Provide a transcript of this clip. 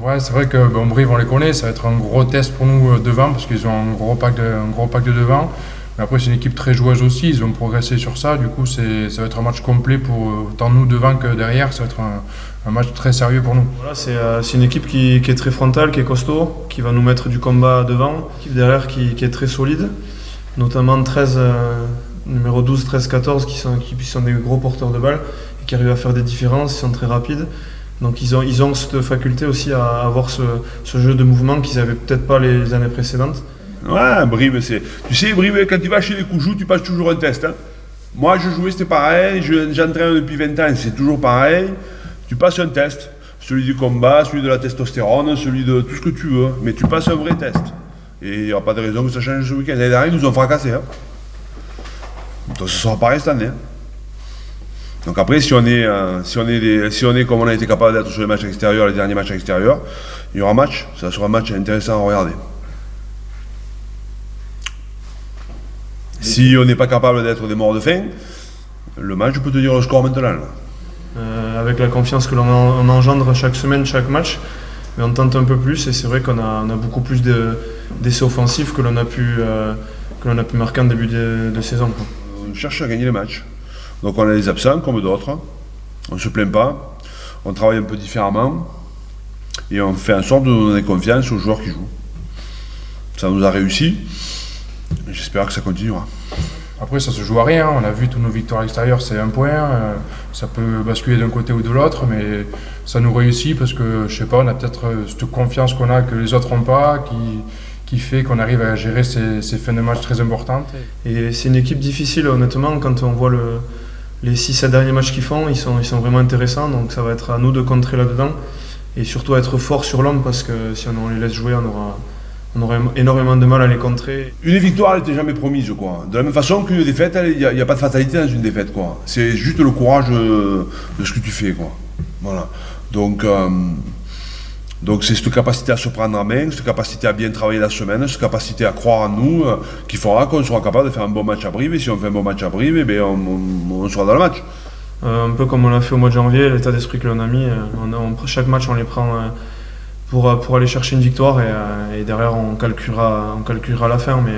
Ouais, c'est vrai que Brive, on les connaît, ça va être un gros test pour nous devant, parce qu'ils ont un gros pack de devant. Mais après, c'est une équipe très joueuse aussi, ils ont progressé sur ça, du coup, ça va être un match complet pour autant nous devant que derrière, ça va être un match très sérieux pour nous. Voilà, c'est une équipe qui est très frontale, qui est costaud, qui va nous mettre du combat devant. Une équipe derrière qui est très solide, notamment numéro 12, 13, 14 qui sont des gros porteurs de balles et qui arrivent à faire des différences, ils sont très rapides. Donc ils ont cette faculté aussi à avoir ce jeu de mouvement qu'ils n'avaient peut-être pas les années précédentes. Ouais, Brive, c'est. Tu sais, Brive, quand tu vas chez les Coujoux, tu passes toujours un test. Hein. Moi, je jouais, c'était pareil. J'entraîne depuis 20 ans, c'est toujours pareil. Tu passes un test. Celui du combat, celui de la testostérone, celui de tout ce que tu veux. Mais tu passes un vrai test. Et il n'y a pas de raison que ça change ce week-end. L'année dernière, ils nous ont fracassés. Hein. Donc ce sera pareil cette année. Hein. Donc après, si on est comme on a été capable d'être sur les matchs extérieurs, les derniers matchs extérieurs, il y aura un match. Ça sera un match intéressant à regarder. Si on n'est pas capable d'être des morts de faim, le match, je peux te dire le score maintenant. Avec la confiance que l'on engendre chaque semaine, chaque match, mais on tente un peu plus et c'est vrai qu'on a beaucoup plus d'essais offensifs que l'on a pu marquer en début de saison. Quoi. On cherche à gagner les matchs. Donc on a des absents comme d'autres. On ne se plaint pas. On travaille un peu différemment. Et on fait en sorte de donner confiance aux joueurs qui jouent. Ça nous a réussi. J'espère que ça continuera. Après, ça se joue à rien. On a vu toutes nos victoires extérieures, c'est un point. Ça peut basculer d'un côté ou de l'autre, mais ça nous réussit parce que, je sais pas, on a peut-être cette confiance qu'on a que les autres n'ont pas, qui fait qu'on arrive à gérer ces fins de match très importantes. Et c'est une équipe difficile, honnêtement, quand on voit les 6-7 derniers matchs qu'ils font, ils sont vraiment intéressants. Donc ça va être à nous de contrer là-dedans et surtout être fort sur l'homme parce que si on les laisse jouer, on aurait énormément de mal à les contrer. Une victoire, elle n'était jamais promise, quoi. De la même façon qu'une défaite, il n'y a pas de fatalité dans une défaite, quoi. C'est juste le courage de ce que tu fais, quoi. Voilà. Donc c'est cette capacité à se prendre en main, cette capacité à bien travailler la semaine, cette capacité à croire en nous, qui fera qu'on sera capable de faire un bon match à Brive. Et si on fait un bon match à Brive, eh bien, on sera dans le match. Un peu comme on l'a fait au mois de janvier, l'état d'esprit que l'on a mis, chaque match on les prend pour aller chercher une victoire et derrière on calculera la fin. Mais